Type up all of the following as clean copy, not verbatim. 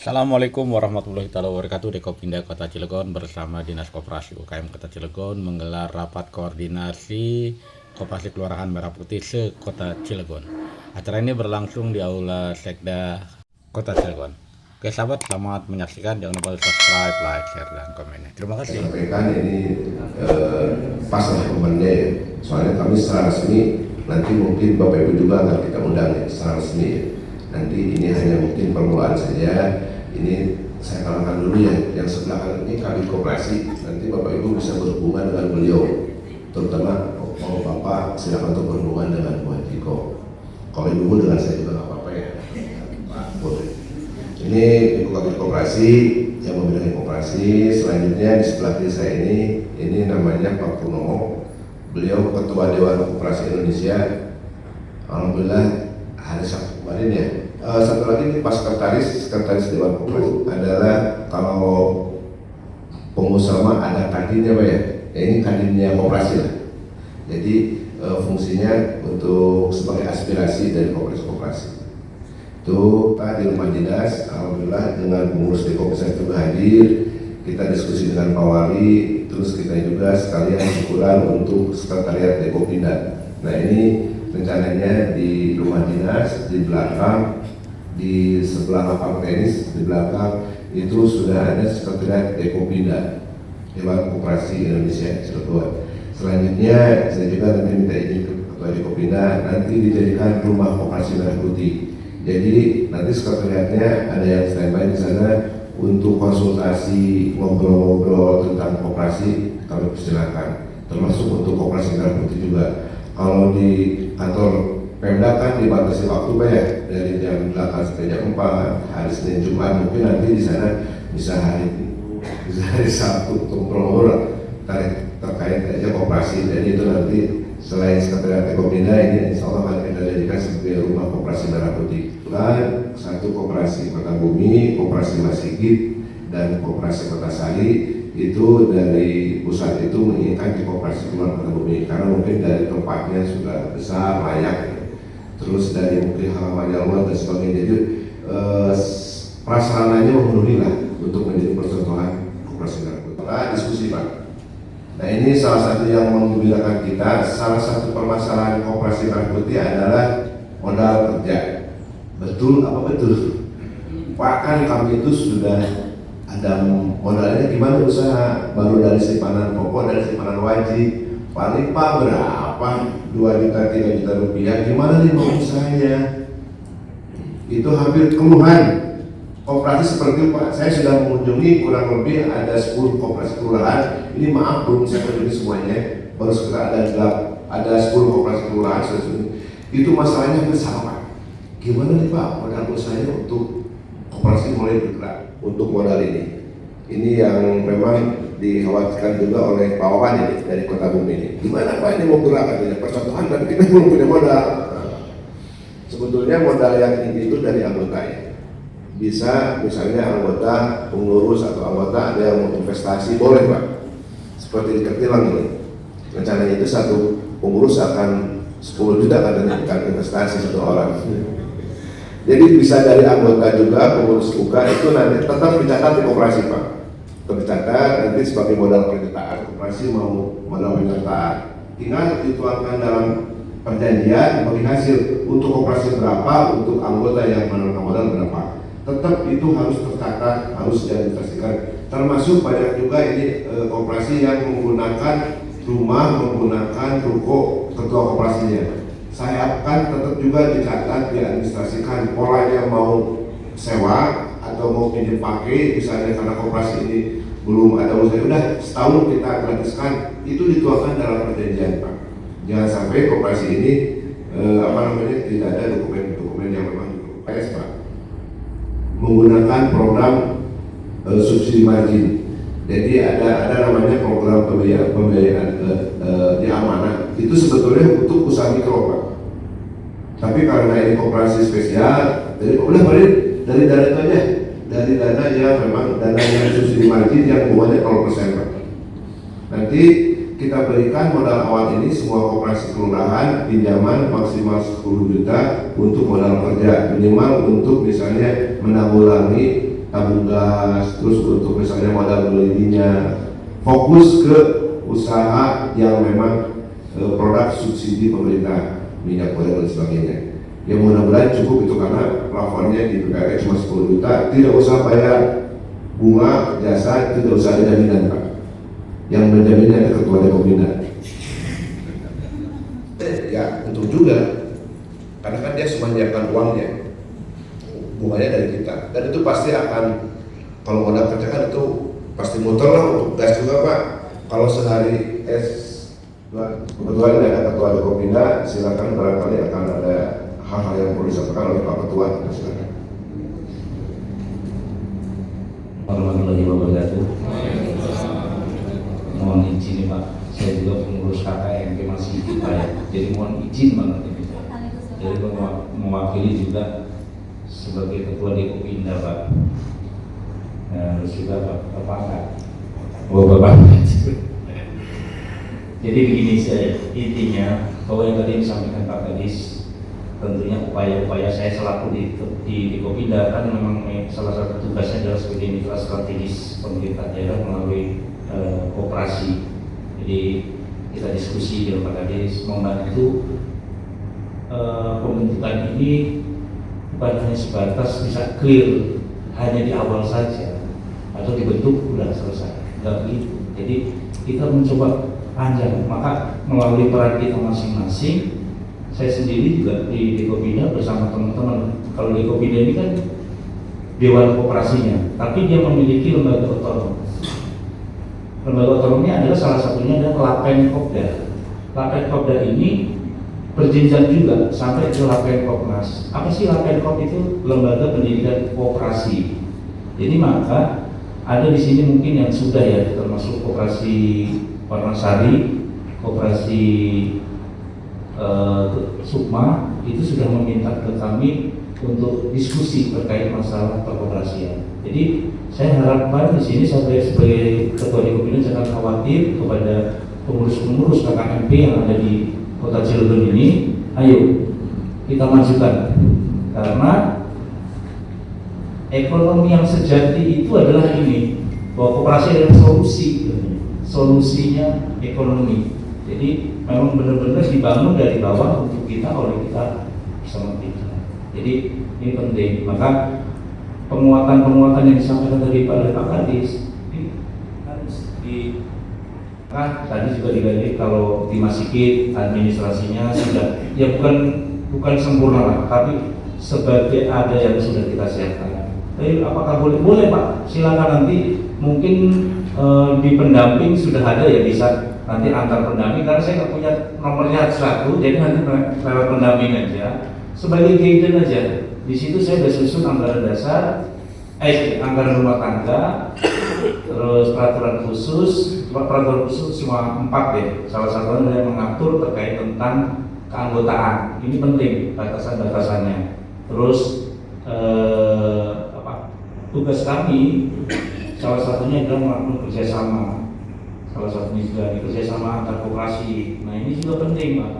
Assalamualaikum warahmatullahi wabarakatuh. Dekopinda Kota Cilegon bersama Dinas Koperasi UKM Kota Cilegon menggelar rapat koordinasi Koperasi Kelurahan Merah Putih se-Kota Cilegon. Acara ini berlangsung di Aula Sekda Kota Cilegon. Oke sahabat, selamat menyaksikan. Jangan lupa subscribe, like, share, dan komennya. Terima kasih. Sampaikan ini pas lah momennya, soalnya kami secara resmi nanti mungkin Bapak Ibu juga akan kita undang secara resmi. Nanti ini hanya mungkin permulaan saja. Ini saya katakan dulu ya, yang sebelah kanan ini kami koperasi. Nanti Bapak Ibu bisa berhubungan dengan beliau, terutama kalau Bapak silakan untuk berhubungan dengan Bu Hajiko. Kalau Ibu dengan saya juga nggak apa-apa ya. Pak, boleh. Ini Ibu Kabit Koperasi yang membidangi koperasi. Selanjutnya di sebelah kiri saya ini namanya Pak Purnomo. Beliau Ketua Dewan Koperasi Indonesia. Alhamdulillah hari Sabtu kemarin ya. Satu lagi ini Pak Sekretaris Dewan Koperasi adalah kalau pengusaha ada kadinnya Pak ya. Ini kadinnya koperasi lah. Jadi fungsinya untuk sebagai aspirasi dari koperasi. Itu tadi rumah dinas, alhamdulillah dengan pengurus Dekoperasi juga hadir, kita diskusi dengan Pak Wali, terus kita juga sekalian syukuran untuk sekretariat Dekopinda. Nah ini rencananya di rumah dinas, di belakang, di sebelah lapangan tenis, di belakang itu sudah ada sekretariat Dekopinda, Dewan Koperasi Indonesia Cilegon. Selanjutnya saya juga nanti minta izin ke Ketua Dekopinda, nanti dijadikan rumah koperasi Merah Putih. Jadi nanti sekretariatnya ada yang standby di sana untuk konsultasi, ngobrol-ngobrol tentang koperasi, kami persilakan. Termasuk untuk koperasi Merah Putih juga. Kalau di kantor Pemda kan dibatasi waktu Pak ya, dari jam 8 sampai jam 4, hari Senin Jumat, mungkin nanti di sana bisa hari Sabtu untuk ngobrol terkait aja koperasi. Jadi itu nanti selain sekretariat Dekopinda ini insya Allah akan kita jadikan sebagai rumah koperasi Merah Putih. Dan satu koperasi Kota Bumi, koperasi Masigit, dan koperasi Kota Sari itu dari pusat itu menginginkan di koperasi Kelurahan Kota Bumi karena mungkin dari tempatnya sudah besar, layak, terus dari mungkin halaman yang luas dan sebagainya. Jadi prasarananya memenuhi lah untuk menjadi percontohan koperasi Merah Putih. Diskusi Pak. Nah ini salah satu yang membedakan kita, salah satu permasalahan koperasi Merah Putih adalah modal kerja. Betul apa betul? Bahkan kami itu sudah ada modalnya gimana usaha, baru dari simpanan pokok, dari simpanan wajib, paling Pak berapa? 2 juta, 3 juta rupiah, gimana nih mau usahanya? Itu hampir keluhan koperasi seperti itu Pak. Saya sudah mengunjungi kurang lebih ada 10 koperasi kelurahan. Ini maaf belum saya kunjungi semuanya, baru sekitar ada 10 koperasi kelurahan. Itu masalahnya hampir sama Pak. Gimana nih Pak modal usahanya untuk koperasi mulai bergerak untuk modal ini? Ini yang memang dikhawatirkan juga oleh Pak Wawan ini dari Kota Bumi ini. Gimana Pak ini mau gerak katanya percontohan dan kita belum punya modal. Sebetulnya modal yang tinggi itu dari anggota ya. Bisa misalnya anggota pengurus atau anggota ada yang mau investasi boleh Pak. Seperti di Ketilang ini. Rencananya itu satu pengurus akan 10 juta katanya akan investasi satu orang. Jadi bisa dari anggota juga pengurus UK itu nanti tetap dicatat di koperasi Pak. Tercatat nanti sebagai modal penyertaan koperasi mau modal penyertaan. Tinggal dituangkan dalam perjanjian bagi hasil untuk koperasi berapa, untuk anggota yang menanamkan modal berapa. Tetap itu harus tercatat, harus diadministrasikan. Termasuk banyak juga ini koperasi yang menggunakan rumah, menggunakan ruko ketua koperasinya. Saya akan tetap juga dicatat, diadministrasikan polanya mau sewa atau mau pinjam pakai, misalnya karena koperasi ini belum ada usaha, udah setahun kita gratiskan, itu dituangkan dalam perjanjian Pak. Jangan sampai koperasi ini tidak ada dokumen-dokumen yang memang PS Pak. Menggunakan program subsidi margin. Jadi ada namanya program pembiayaan di amanah. Itu sebetulnya untuk usaha mikro Pak. Tapi karena ini koperasi spesial, jadi udah dari dana itu aja, dari dana yang memang dana yang subsidi margin yang bunganya 0% Pak. Nanti kita berikan modal awal ini semua koperasi kelurahan pinjaman maksimal 10 juta untuk modal kerja, minimal untuk misalnya menanggulangi tabung gas, terus untuk misalnya modal beli minyak, fokus ke usaha yang memang produk subsidi pemerintah minyak goreng dan sebagainya. Yang mudah-mudahan cukup itu karena plafonnya di PPRN cuma 10 juta, tidak usah bayar bunga jasa, tidak usah ada jaminan Pak. Yang menjaminnya ada ketua Dekopinda. Ya untung juga, karena kan dia semua menyiapkan uangnya, bunganya dari kita, dan itu pasti akan, kalau modal kerja kan itu pasti muter lah untuk gas juga Pak. Kalau sehari kebetulan ada ketua Dekopinda, silakan barangkali akan ada hal-hal yang perlu disampaikan oleh Pak Ketua. Silakan. Warahmatullahi wabarakatuh. Mohon izin nih Pak, saya juga pengurus KKMP masih hidup ya, jadi mohon izin banget ini. Jadi mewakili juga sebagai ketua Dekopinda Pak. Harus juga Bapak Angkat. Oh Bapak. Jadi begini saya, intinya bahwa yang tadi disampaikan Pak Kadis, tentunya upaya-upaya saya selaku di Dekopinda kan memang salah satu tugasnya adalah sebagai mitra strategis pemerintah daerah melalui koperasi. Jadi kita diskusi dengan Pak Kadis membantu pembentukan ini bukan hanya sebatas bisa clear hanya di awal saja atau dibentuk sudah selesai, enggak begitu. Jadi kita mencoba panjang, maka melalui peran kita masing-masing. Saya sendiri juga di Dekopinda bersama teman-teman. Kalau Dekopinda ini kan dewan koperasinya, tapi dia memiliki lembaga otonom. Lembaga otonomnya adalah salah satunya adalah Lapen Kopda. Lapen Kopda ini berjenjang juga sampai ke Lapen Kopnas. Apa sih Lapen Kop itu? Lembaga Pendidikan Koperasi. Jadi maka ada di sini mungkin yang sudah ya, termasuk Koperasi Warnasari, Koperasi Sukma itu sudah meminta ke kami untuk diskusi terkait masalah perkoperasian. Jadi saya harapkan di sini saya sebagai ketua Dekopinda jangan khawatir kepada pengurus-pengurus KKMP yang ada di Kota Cilegon ini. Ayo kita majukan, karena ekonomi yang sejati itu adalah ini, bahwa koperasi adalah solusinya ekonomi. Jadi memang benar-benar dibangun dari bawah untuk kita, oleh kita, bersama kita. Jadi ini penting. Maka penguatan-penguatan yang disampaikan tadi oleh Pak Kadis ini harus di tadi juga digali. Kalau di Masikit administrasinya sudah ya bukan sempurna lah, tapi sebagai ada yang sudah kita siapkan. Tapi apakah boleh Pak? Silakan, nanti mungkin di pendamping sudah ada ya, bisa nanti antar pendamping, karena saya nggak punya nomornya satu, jadi nanti lewat pendamping aja sebagai guidance aja. Di situ saya sudah susun anggaran dasar, anggaran rumah tangga, terus peraturan khusus cuma 4 deh. Salah satunya yang mengatur terkait tentang keanggotaan. Ini penting batasan-batasannya. Terus tugas kami salah satunya adalah melakukan kerjasama. Salah satunya juga kerjasama antar koperasi. Nah ini juga penting Pak.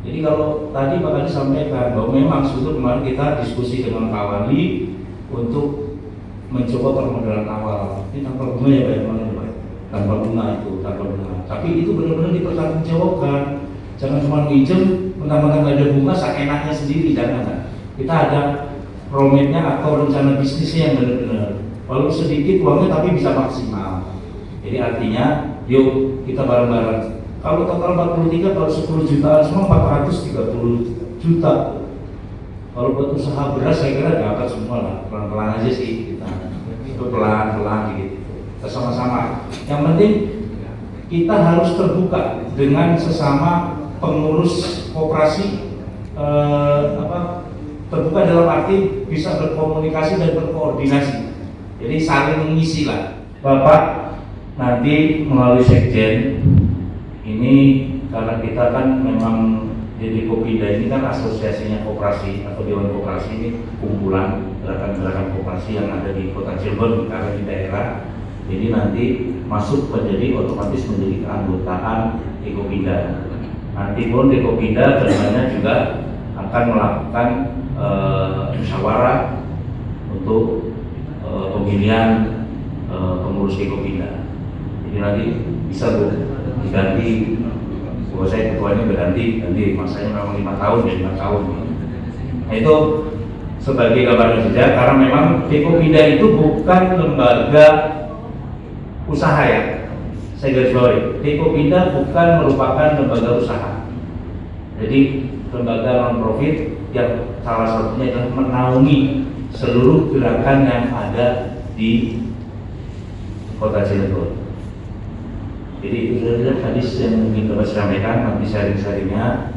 Jadi kalau tadi Pak Kadis sampaikan bahwa memang sebetulnya kemarin kita diskusi dengan Pak Wali untuk mencoba permodalan awal. Ini tanpa bunga ya Pak, tanpa bunga itu, tanpa bunga. Tapi itu benar-benar dipertanggungjawabkan. Jangan cuma minjem, mentang-mentang nggak ada bunga, seenaknya sendiri, jangan. Kita ada roadmap-nya atau rencana bisnisnya yang benar-benar. Walaupun sedikit uangnya tapi bisa maksimal. Jadi artinya, yuk kita bareng-bareng. Kalau total 43, kalau 10 jutaan semua 430 juta. Kalau buat usaha beras saya kira dapat semua lah, pelan-pelan aja sih kita. Itu pelan-pelan gitu. Bersama-sama. Yang penting kita harus terbuka dengan sesama pengurus koperasi, terbuka dalam arti bisa berkomunikasi dan berkoordinasi. Jadi saling mengisi lah. Bapak nanti melalui sekjen ini, karena kita kan memang jadi Dekopinda ini kan asosiasinya koperasi atau dewan koperasi, ini kumpulan gerakan-gerakan koperasi yang ada di Kota Cilegon karena di daerah. Jadi nanti masuk menjadi otomatis menjadi keanggotaan Dekopinda. Nanti pun Dekopinda kedepannya juga akan melakukan musyawarah untuk pemilihan pengurus Dekopinda. Jadi nanti bisa Bu diganti, bahwa saya ketuanya berganti, masanya memang 5 tahun ya 5 tahun. Nah, itu sebagai gambaran saja, karena memang Dekopinda itu bukan lembaga usaha ya. Saya garis bawahi, Dekopinda bukan merupakan lembaga usaha. Jadi lembaga non profit yang salah satunya adalah menaungi seluruh gerakan yang ada di Kota Cilegon. Jadi itu saja hadis yang ingin dapat sampaikan, nanti sharing-sharingnya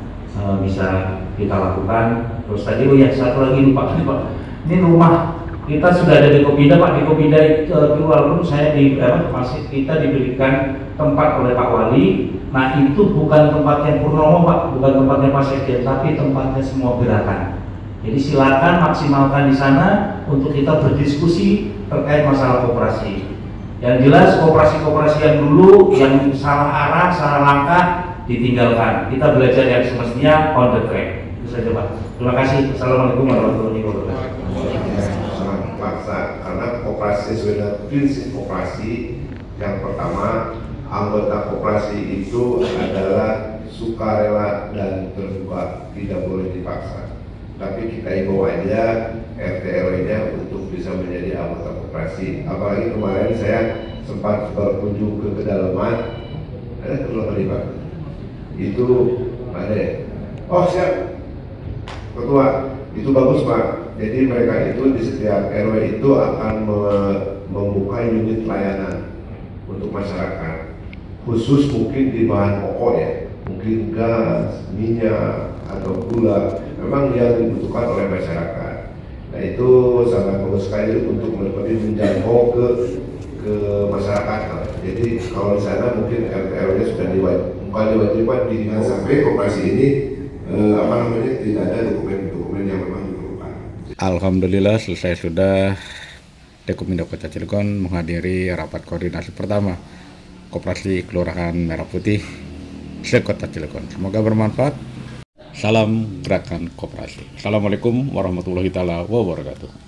bisa kita lakukan. Terus tadi satu lagi lupa Pak, ini rumah kita sudah ada Dekopinda Pak. Dekopinda itu walaupun saya masih kita diberikan tempat oleh Pak Wali. Nah itu bukan tempatnya Purnomo Pak, bukan tempatnya Pak Sekjen, tapi tempatnya semua gerakan. Jadi silakan maksimalkan di sana untuk kita berdiskusi terkait masalah koperasi. Yang jelas koperasi-koperasi yang dulu yang salah arah, salah langkah ditinggalkan. Kita belajar yang semestinya on the track. Itu saja Pak. Terima kasih. Assalamualaikum warahmatullahi wabarakatuh. Sangat paksa karena koperasi sebenarnya prinsip koperasi yang pertama, anggota koperasi itu adalah sukarela dan terbuka, tidak boleh dipaksa. Tapi kita imbau aja RT RW-nya untuk bisa menjadi anggota koperasi. Apalagi kemarin saya sempat berkunjung ke kedalaman, ada kedalaman Pak. Itu ada. Oh siap, ketua, itu bagus Pak. Jadi mereka itu di setiap RW itu akan membuka unit layanan untuk masyarakat, khusus mungkin di bahan pokok ya, mungkin gas, minyak atau gula, memang yang dibutuhkan oleh masyarakat. Nah itu sangat bagus sekali untuk lebih menjangkau ke masyarakat. Jadi kalau di sana mungkin RT-nya sudah diwajibkan jangan sampai koperasi ini tidak ada dokumen-dokumen yang memang diperlukan. Alhamdulillah selesai sudah Dekopinda Kota Cilegon menghadiri rapat koordinasi pertama Koperasi Kelurahan Merah Putih se-Kota Cilegon. Semoga bermanfaat. Salam gerakan koperasi. Assalamualaikum warahmatullahi wabarakatuh.